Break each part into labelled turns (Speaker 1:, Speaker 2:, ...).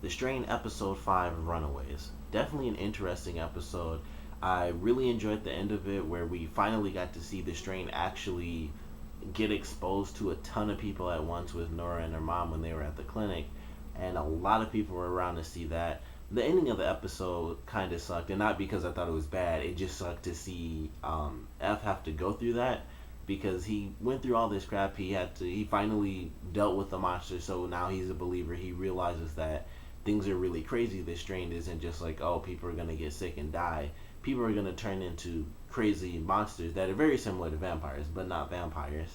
Speaker 1: The Strain episode 5 of Runaways. Definitely an interesting episode. I really enjoyed the end of it where we finally got to see the Strain actually get exposed to a ton of people at once with Nora and her mom when they were at the clinic. And a lot of people were around to see that. The ending of the episode kind of sucked, and not because I thought it was bad. It just sucked to see F have to go through that because he went through all this crap. He finally dealt with the monster, so now he's a believer. He realizes that things are really crazy. This strain isn't just like, oh, people are gonna get sick and die. People are gonna turn into crazy monsters that are very similar to vampires, but not vampires.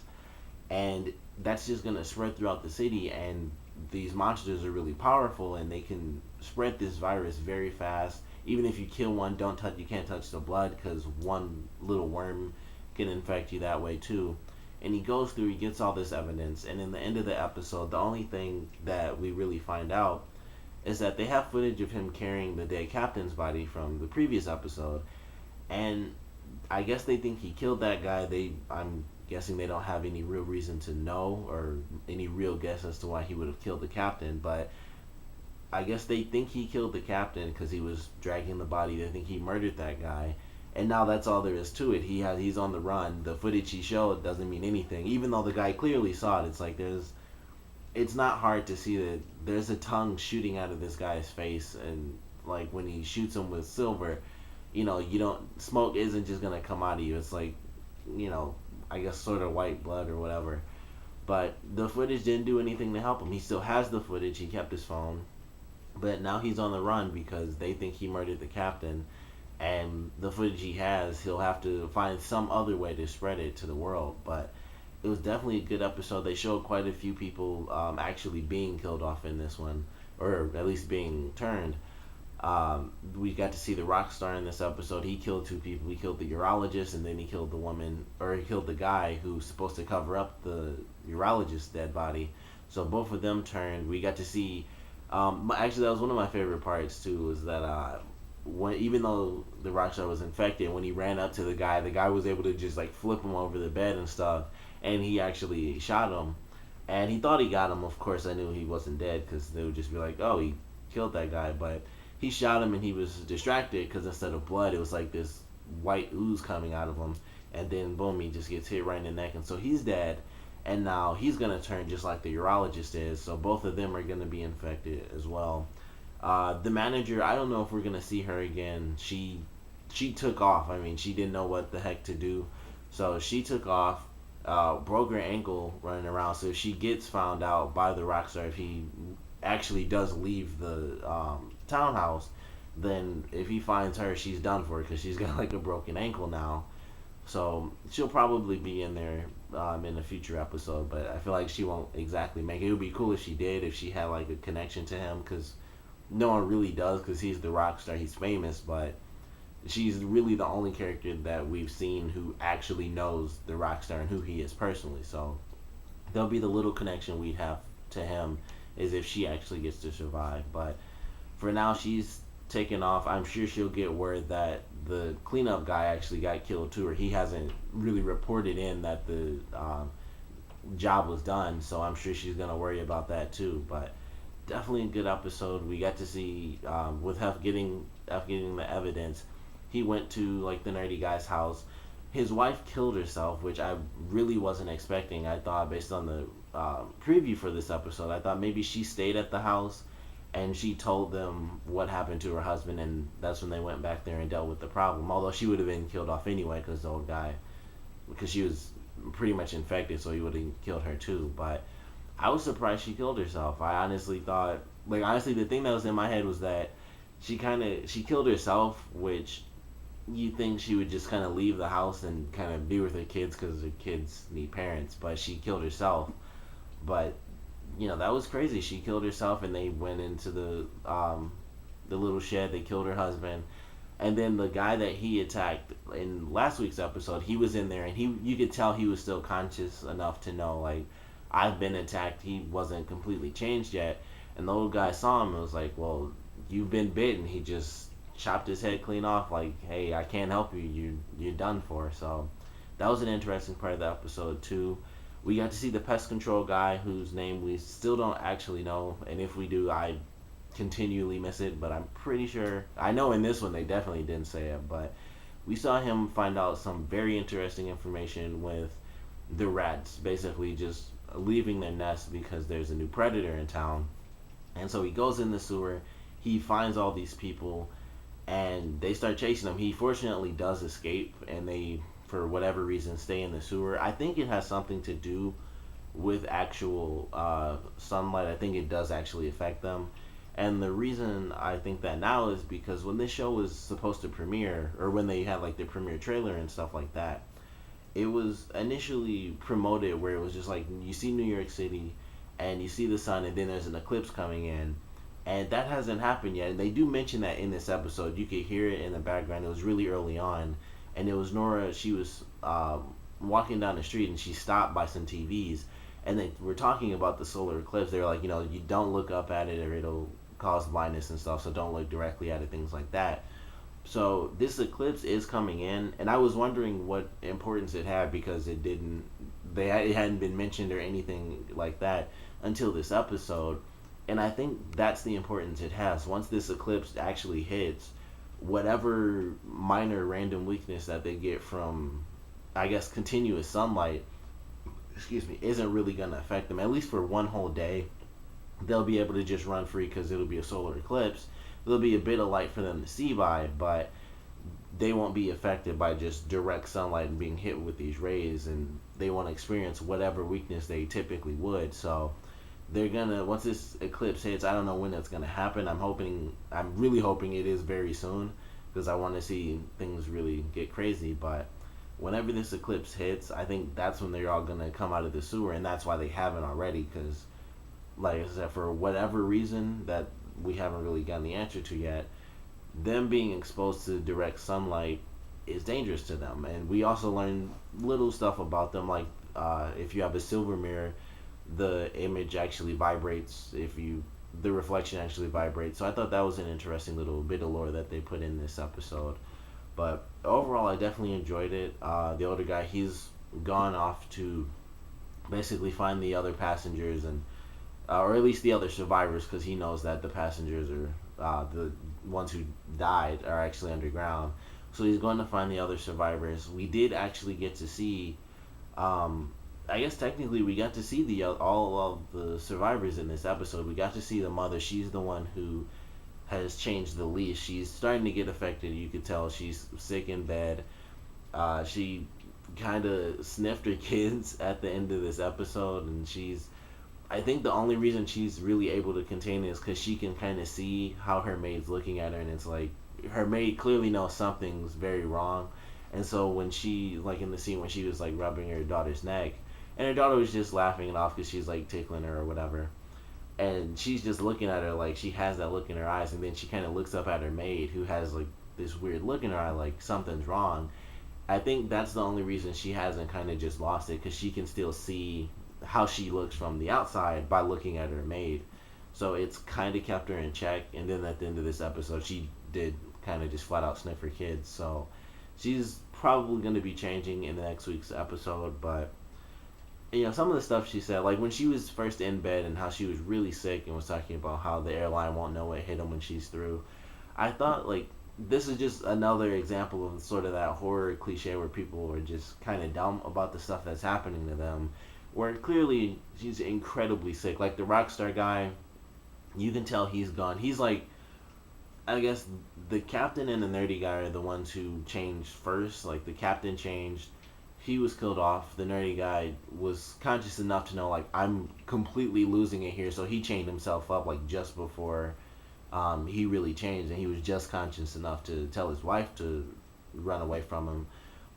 Speaker 1: And that's just gonna spread throughout the city. And these monsters are really powerful, and they can spread this virus very fast. Even if you kill one, don't touch. You can't touch the blood because one little worm can infect you that way too. And he goes through, he gets all this evidence, and in the end of the episode, the only thing that we really find out is that they have footage of him carrying the dead captain's body from the previous episode, and I guess they think he killed that guy. I'm guessing they don't have any real reason to know or any real guess as to why he would have killed the captain, but I guess they think he killed the captain because he was dragging the body. They think he murdered that guy, and now that's all there is to it. He's on the run. The footage he showed doesn't mean anything, even though the guy clearly saw it. It's like it's not hard to see that there's a tongue shooting out of this guy's face, and like when he shoots him with silver, you don't smoke isn't just gonna come out of you. It's like, I guess sort of white blood or whatever. But the footage didn't do anything to help him. He still has the footage. He kept his phone, but now he's on the run because they think he murdered the captain. And the footage he has, he'll have to find some other way to spread it to the world. But it was definitely a good episode. They showed quite a few people actually being killed off in this one, or at least being turned. We got to see the rock star in this episode. He killed two people. He killed the urologist, and then he killed the woman, or he killed the guy who's supposed to cover up the urologist's dead body. So both of them turned. We got to see. Actually, that was one of my favorite parts too. Was that when even though the rock star was infected, when he ran up to the guy was able to just like flip him over the bed and stuff, and he actually shot him. And he thought he got him. Of course, I knew he wasn't dead because they would just be like, "Oh, he killed that guy," but he shot him and he was distracted because instead of blood, it was like this white ooze coming out of him. And then, boom, he just gets hit right in the neck. And so he's dead. And now he's going to turn just like the urologist is. So both of them are going to be infected as well. The manager, I don't know if we're going to see her again. She took off. I mean, she didn't know what the heck to do. So she took off, broke her ankle running around. So if she gets found out by the rockstar, if he actually does leave the townhouse, then if he finds her, she's done for because she's got like a broken ankle now. So she'll probably be in there in a future episode, but I feel like she won't exactly make it. It would be cool if she did, if she had like a connection to him, because no one really does, because he's the rock star, he's famous, but she's really the only character that we've seen who actually knows the rock star and who he is personally. So there'll be the little connection we'd have to him is if she actually gets to survive. But for now, she's taken off. I'm sure she'll get word that the cleanup guy actually got killed too, or he hasn't really reported in that the job was done. So I'm sure she's gonna worry about that too. But definitely a good episode. We got to see with Huff getting the evidence. He went to like the nerdy guy's house. His wife killed herself, which I really wasn't expecting. I thought based on the preview for this episode, I thought maybe she stayed at the house and she told them what happened to her husband, and that's when they went back there and dealt with the problem. Although she would have been killed off anyway because the old guy, because she was pretty much infected, so he would have killed her too. But I was surprised she killed herself. I honestly thought, like honestly, the thing that was in my head was that she killed herself, which you think she would just kind of leave the house and kind of be with her kids because her kids need parents, but she killed herself. But that was crazy. She killed herself, and they went into the little shed. They killed her husband, and then the guy that he attacked in last week's episode, he was in there, and you could tell he was still conscious enough to know, like, I've been attacked. He wasn't completely changed yet, and the old guy saw him and was like, well, you've been bitten. He just chopped his head clean off, like, hey, I can't help you. You're done for. So that was an interesting part of the episode too. We got to see the pest control guy, whose name we still don't actually know, and if we do, I continually miss it, but I'm pretty sure I know in this one they definitely didn't say it, but we saw him find out some very interesting information with the rats basically just leaving their nest because there's a new predator in town. And so he goes in the sewer, he finds all these people, and they start chasing him. He fortunately does escape, and they, for whatever reason, stay in the sewer. I think it has something to do with actual sunlight. I think it does actually affect them. And the reason I think that now is because when this show was supposed to premiere, or when they had like their premiere trailer and stuff like that, it was initially promoted where it was just like you see New York City and you see the sun and then there's an eclipse coming in, and that hasn't happened yet. And they do mention that in this episode. You could hear it in the background. It was really early on, and it was Nora. She was walking down the street and she stopped by some TVs, and they were talking about the solar eclipse. They were like, you don't look up at it or it'll cause blindness and stuff. So don't look directly at it, things like that. So this eclipse is coming in, and I was wondering what importance it had because it hadn't been mentioned or anything like that until this episode, and I think that's the importance it has. Once this eclipse actually hits, whatever minor random weakness that they get from, I guess, continuous sunlight, excuse me, isn't really gonna affect them at least for one whole day. They'll be able to just run free because it'll be a solar eclipse. There'll be a bit of light for them to see by, but they won't be affected by just direct sunlight and being hit with these rays, and they won't experience whatever weakness they typically would. So they're gonna, once this eclipse hits, I don't know when that's gonna happen. I'm really hoping it is very soon because I want to see things really get crazy. But whenever this eclipse hits, I think that's when they're all gonna come out of the sewer, and that's why they haven't already. Because, like I said, for whatever reason that we haven't really gotten the answer to yet, them being exposed to direct sunlight is dangerous to them. And we also learn little stuff about them, like if you have a silver mirror, the image actually vibrates. The reflection actually vibrates. So I thought that was an interesting little bit of lore that they put in this episode. But overall, I definitely enjoyed it. The older guy, he's gone off to basically find the other passengers and or at least the other survivors, because he knows that the passengers are the ones who died are actually underground. So he's going to find the other survivors. We did actually get to see, I guess technically we got to see all of the survivors in this episode. We got to see the mother. She's the one who has changed the leash. She's starting to get affected. You could tell she's sick in bed. She kind of sniffed her kids at the end of this episode, and I think the only reason she's really able to contain it is because she can kind of see how her maid's looking at her, and it's like her maid clearly knows something's very wrong. And so when she, like in the scene when she was like rubbing her daughter's neck, and her daughter was just laughing it off because she's like tickling her or whatever, and she's just looking at her like she has that look in her eyes, and then she kind of looks up at her maid who has like this weird look in her eye like something's wrong. I think that's the only reason she hasn't kind of just lost it, because she can still see how she looks from the outside by looking at her maid. So it's kind of kept her in check. And then at the end of this episode, she did kind of just flat out sniff her kids. So she's probably going to be changing in the next week's episode. But some of the stuff she said, like when she was first in bed and how she was really sick and was talking about how the airline won't know what hit them when she's through, I thought like this is just another example of sort of that horror cliche where people are just kind of dumb about the stuff that's happening to them, where clearly she's incredibly sick. Like the rock star guy, you can tell he's gone. He's like, I guess the captain and the nerdy guy are the ones who changed first. Like the captain changed, he was killed off. The nerdy guy was conscious enough to know like I'm completely losing it here, so he chained himself up like just before he really changed, and he was just conscious enough to tell his wife to run away from him.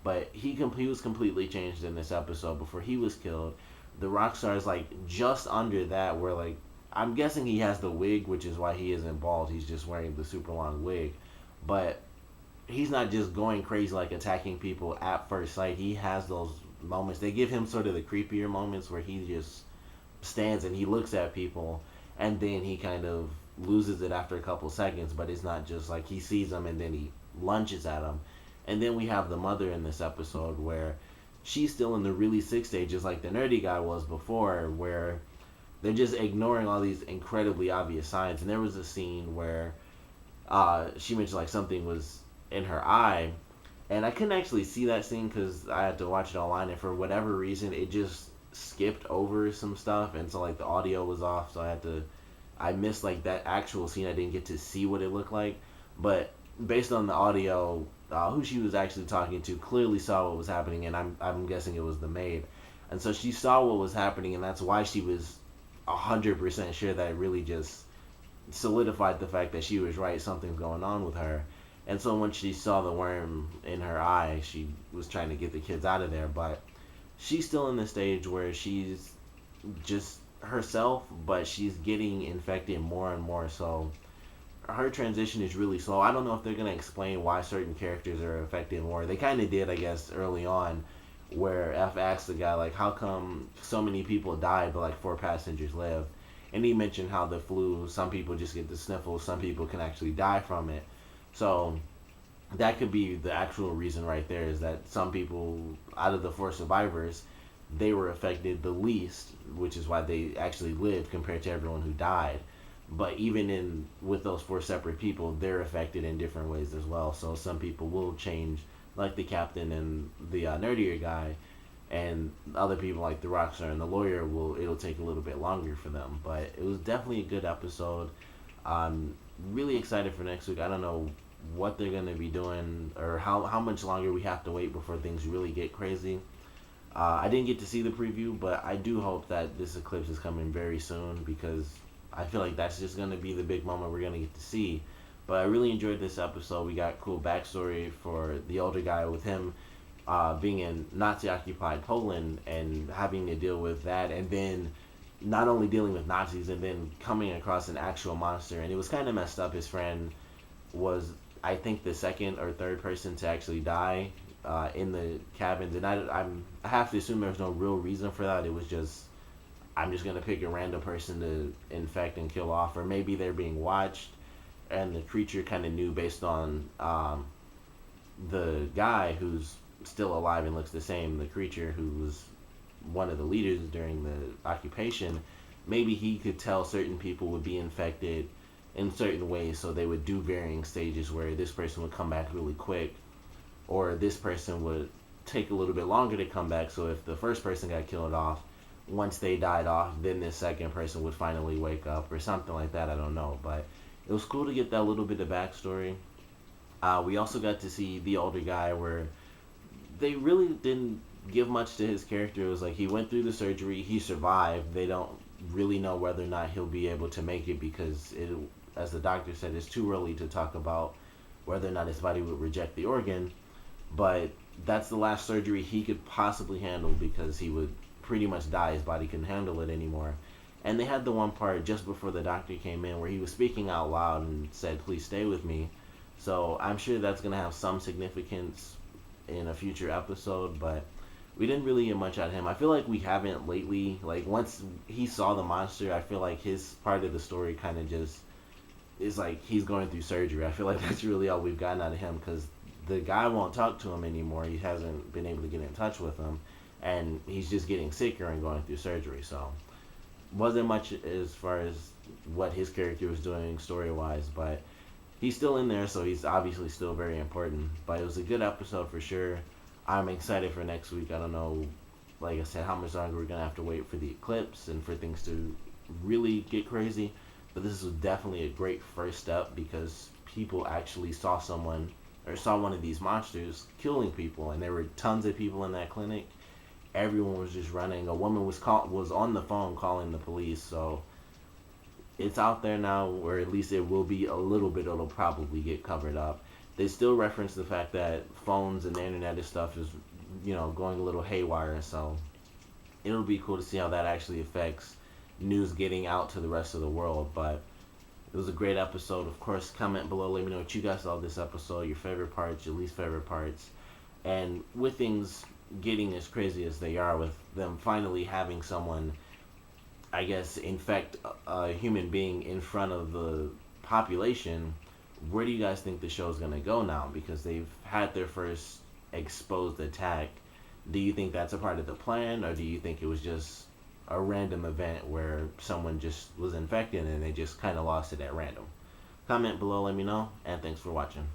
Speaker 1: But he was completely changed in this episode before he was killed. The rock star is like just under that, where like I'm guessing he has the wig, which is why he isn't bald. He's just wearing the super long wig. But he's not just going crazy like attacking people at first sight. He has those moments. They give him sort of the creepier moments where he just stands and he looks at people, and then he kind of loses it after a couple seconds. But it's not just like he sees them and then he lunges at them. And then we have the mother in this episode where she's still in the really sick stages like the nerdy guy was before, where they're just ignoring all these incredibly obvious signs. And there was a scene where she mentioned like something was in her eye, and I couldn't actually see that scene because I had to watch it online, and for whatever reason, it just skipped over some stuff, and so like the audio was off, so I missed like that actual scene. I didn't get to see what it looked like, but based on the audio, who she was actually talking to clearly saw what was happening, and I'm guessing it was the maid, and so she saw what was happening, and that's why she was 100% sure that it really just solidified the fact that she was right. Something's going on with her. And so when she saw the worm in her eye, she was trying to get the kids out of there. But she's still in the stage where she's just herself, but she's getting infected more and more. So her transition is really slow. I don't know if they're going to explain why certain characters are affected more. They kind of did, I guess, early on, where F asked the guy, like, how come so many people died, but like 4 passengers lived? And he mentioned how the flu, some people just get the sniffles, some people can actually die from it. So that could be the actual reason right there, is that some people, out of the 4 survivors, they were affected the least, which is why they actually lived compared to everyone who died. But even in with those 4 separate people, they're affected in different ways as well. So some people will change, like the captain and the nerdier guy, and other people like the rock star and the lawyer it'll take a little bit longer for them. But it was definitely a good episode. I'm really excited for next week. I don't know what they're going to be doing, or how much longer we have to wait before things really get crazy. I didn't get to see the preview, but I do hope that this eclipse is coming very soon, because I feel like that's just going to be the big moment we're going to get to see. But I really enjoyed this episode. We got cool backstory for the older guy, with him being in Nazi-occupied Poland and having to deal with that, and then not only dealing with Nazis and then coming across an actual monster. And it was kind of messed up. His friend was, I think, the second or third person to actually die in the cabins, and I have to assume there's no real reason for that. It was just, I'm just gonna pick a random person to infect and kill off, or maybe they're being watched, and the creature kind of knew based on the guy who's still alive and looks the same, the creature who was one of the leaders during the occupation. Maybe he could tell certain people would be infected in certain ways, so they would do varying stages where this person would come back really quick, or this person would take a little bit longer to come back. So if the first person got killed off, once they died off, then this second person would finally wake up, or something like that. I don't know, but it was cool to get that little bit of backstory. We also got to see the older guy, where they really didn't give much to his character. It was like he went through the surgery, he survived. They don't really know whether or not he'll be able to make it, because as the doctor said, it's too early to talk about whether or not his body would reject the organ. But that's the last surgery he could possibly handle, because he would pretty much die. His body couldn't handle it anymore. And they had the one part just before the doctor came in where he was speaking out loud and said, "Please stay with me." So I'm sure that's going to have some significance in a future episode, but we didn't really get much out of him. I feel like we haven't lately. Like, once he saw the monster, I feel like his part of the story kind of just is like he's going through surgery. I feel like that's really all we've gotten out of him, because the guy won't talk to him anymore. He hasn't been able to get in touch with him, and he's just getting sicker and going through surgery. So wasn't much as far as what his character was doing story-wise, but he's still in there, so he's obviously still very important. But it was a good episode for sure. I'm excited for next week. I don't know, like I said, how much longer we're going to have to wait for the eclipse and for things to really get crazy. But this was definitely a great first step, because people actually saw someone, or saw one of these monsters killing people, and there were tons of people in that clinic. Everyone was just running. A woman was on the phone calling the police. So it's out there now, or at least it will be a little bit. It'll probably get covered up. They still reference the fact that phones and the internet and stuff is, going a little haywire. So it'll be cool to see how that actually affects news getting out to the rest of the world. But it was a great episode. Of course, comment below. Let me know what you guys thought of this episode, your favorite parts, your least favorite parts. And with things getting as crazy as they are, with them finally having someone, I guess, infect a human being in front of the population, where do you guys think the show's going to go now? Because they've had their first exposed attack. Do you think that's a part of the plan, or do you think it was just a random event where someone just was infected and they just kind of lost it at random. Comment below, let me know, and thanks for watching.